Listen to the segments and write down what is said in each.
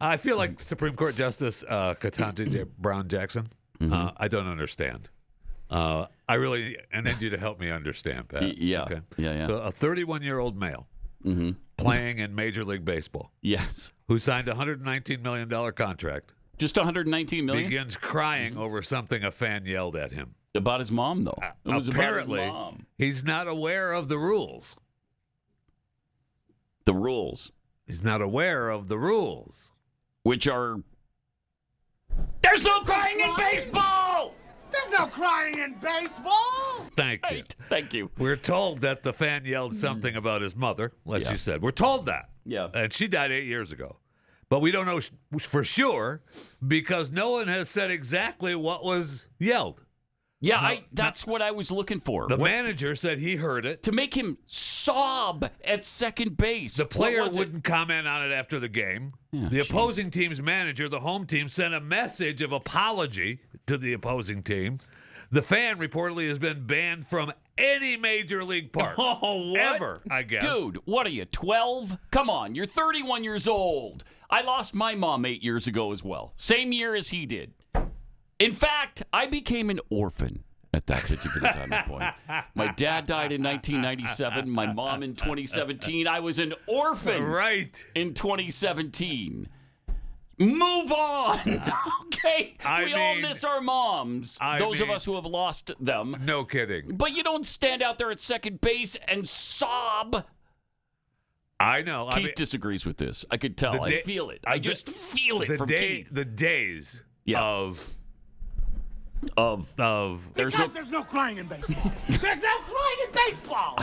I feel like Supreme Court Justice Ketanji Brown Jackson. I don't understand. I need you to help me understand, Pat. Yeah. Okay. Yeah. So a 31-year-old male playing in Major League Baseball. Yes. Who signed a $119 million contract. Just $119 million? Begins crying over something a fan yelled at him. About his mom, though. It was apparently, about his mom. He's not aware of the rules. The rules. He's not aware of the rules. Which are... There's no crying in baseball! There's no crying in baseball! Thank you. Right. Thank you. We're told that the fan yelled something about his mother, like you said. We're told that. Yeah. And she died 8 years ago. But we don't know for sure because no one has said exactly what was yelled. Yeah, that's what I was looking for. The manager said he heard it. To make him sob at second base. The player wouldn't comment on it after the game. The opposing team's manager, the home team, sent a message of apology to the opposing team. The fan reportedly has been banned from any major league park. Oh, what? Ever, I guess. Dude, what are you, 12? Come on, you're 31 years old. I lost my mom 8 years ago as well. Same year as he did. In fact, I became an orphan at that particular time and point. My dad died in 1997. My mom in 2017. I was an orphan in 2017. Move on. Okay? We all miss our moms. Those of us who have lost them. No kidding. But you don't stand out there at second base and sob. I know. Keith disagrees with this. I could tell. I feel it. I just feel it from Keith. The days of There's no crying in baseball. There's no crying in baseball.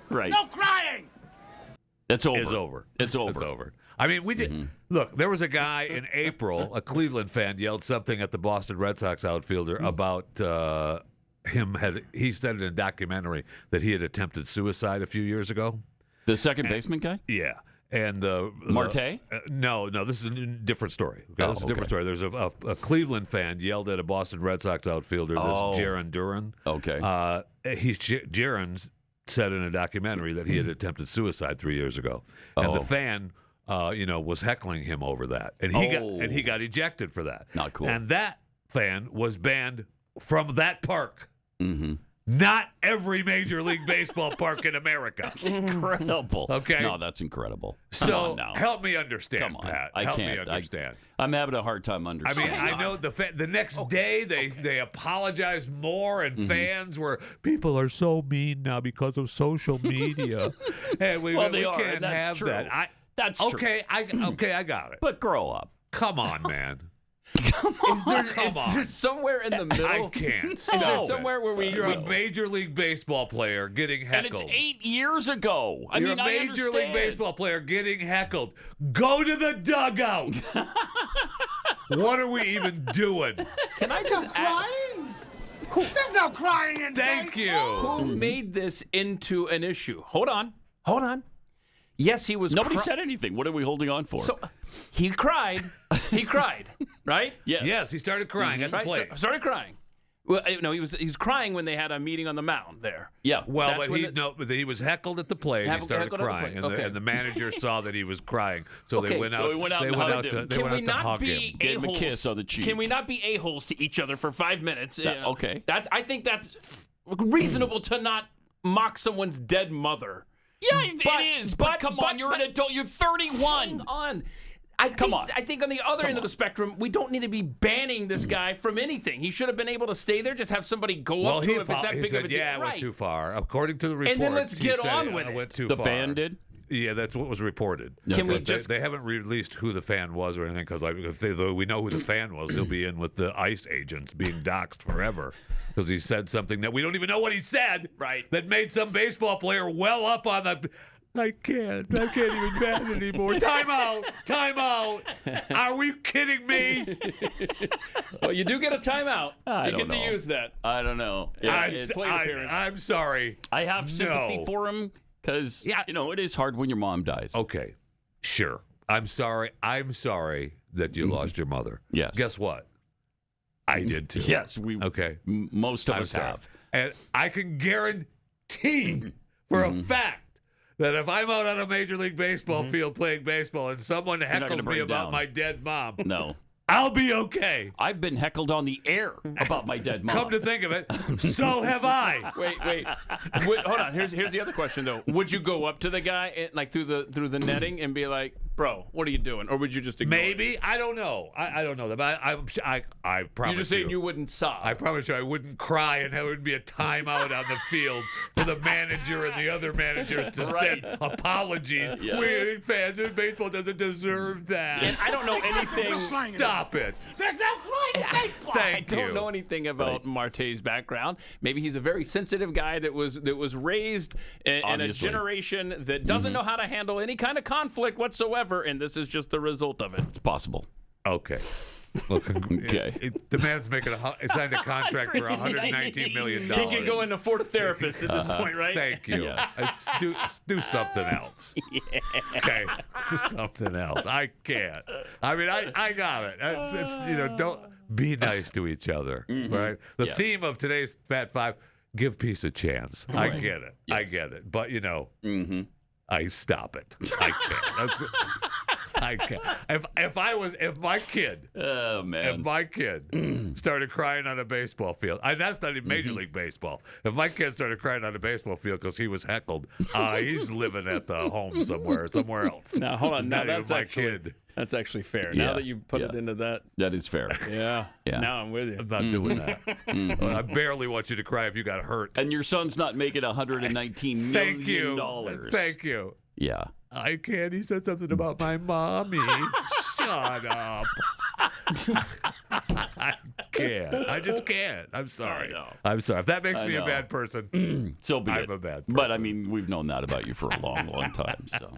Right. No crying. It's over. It's over. It's over. It's over. I mean, we did. Look, there was a guy in April, a Cleveland fan, yelled something at the Boston Red Sox outfielder about him. He said in a documentary that he had attempted suicide a few years ago. The second baseman guy? Yeah. And Marte? No, this is a different story. Okay? This is a different story. There's a Cleveland fan yelled at a Boston Red Sox outfielder, this Jaron Duran. Okay. Jaron said in a documentary that he had attempted suicide 3 years ago, and the fan, was heckling him over that, and he got ejected for that. Not cool. And that fan was banned from that park. Mm-hmm. Not every Major League Baseball park in America. That's incredible. Okay. No, that's incredible. So help me understand, Come on. Pat. I help can't. me understand. I'm having a hard time understanding. I mean, I know the next day they apologized more, and fans were, people are so mean now because of social media. And we can't have true. that. That's true. true. I got it. But grow up. Come on, man. Is there somewhere in the middle? I can't. Is there somewhere where You're a Major League Baseball player getting heckled. And it's 8 years ago. You're a Major League Baseball player getting heckled. Go to the dugout. What are we even doing? Can I just ask? There's no crying in Thank baseball. you. Who made this into an issue? Hold on. Yes, he was. Nobody said anything. What are we holding on for? So he cried. Right? Yes. Yes, he started crying at the plate. Started crying. Well, no, he was crying when they had a meeting on the mound there. Yeah. Well, That's but he was heckled at the plate. He started Heckled at the crying, plate. and the manager saw that he was crying, so they Okay. went out. So he went out they and went hugged out him. to, they Can went we out to not hug be him. Gave him a a-holes? kiss on the cheek. Can we not be a-holes to each other for 5 minutes? Okay. I think that's reasonable to not mock someone's dead mother. Yeah, it is. But come on, you're an adult. You're 31. Hang on. I think on the other end of the spectrum, we don't need to be banning this guy from anything. He should have been able to stay there, just have somebody go up to him if it's that he big said, of a deal. I went too far. According to the reports, And then let's get on with I it. went too The far. fan did? Yeah, that's what was reported. Can we But just- they haven't released who the fan was or anything, because if we know who the fan was, he'll be in with the ICE agents being doxxed forever because he said something that we don't even know what he said. Right. That made some baseball player well up on the. I can't even bat anymore. Time out. Are we kidding me? Well, you do get a timeout. I You don't get to know. use that. I don't know. Yeah, I'm sorry. I have sympathy No. for him because, it is hard when your mom dies. Okay, sure. I'm sorry that you lost your mother. Yes. Guess what? I did too. Yes, Okay. Most of I'm us sorry. have. And I can guarantee for a fact that if I'm out on a Major League Baseball field playing baseball and someone not gonna heckles me break about down. my dead mom, No. I'll be okay. I've been heckled on the air about my dead mom. Come to think of it, so have I. Wait. Hold on. Here's the other question though. Would you go up to the guy like through the netting and be like, "Bro, what are you doing?" Or would you just ignore it? Maybe. I don't know. I don't know. But I promise You're just saying you wouldn't sob. I promise you I wouldn't cry and there would be a timeout on the field for the manager and the other managers to send apologies. Yes. We fans of baseball doesn't deserve that. And I don't know anything. Stop it. There's no crying in baseball. Thank I you. don't know anything about Marte's background. Maybe he's a very sensitive guy that was raised in a Obviously. generation that doesn't know how to handle any kind of conflict whatsoever, and this is just the result of it. It's possible. Okay. Look, Okay. the man's making signed a contract for $119 million. He can go in and afford a therapist at this point, right? Thank you. Yes. Do something else. Okay, do something else. I can't. I mean, I got it. It's don't be nice to each other, right? The Yes. theme of today's Fat Five: give peace a chance. I get it. I Yes. get it. But I stop it. I can't. I can't. If my kid. Oh, man. If my kid started crying on a baseball field, that's not even Major League Baseball. If my kid started crying on a baseball field because he was heckled, he's living at the home somewhere else. Now hold on. It's Now not even that's my actually kid. that's actually fair. Yeah. Now that you put it Yeah. into that, That is fair. yeah. Yeah. Now I'm with you. I'm not doing that. I barely want you to cry if you got hurt. And your son's not making $119 Thank you. million. Thank you. Yeah. I can't. He said something about my mommy. Shut up. I can't. I just can't. I'm sorry. I know. I'm sorry. If that makes I me a know. bad person, So be I'm it. a bad But I person. mean, we've known that about you for a long, long time. So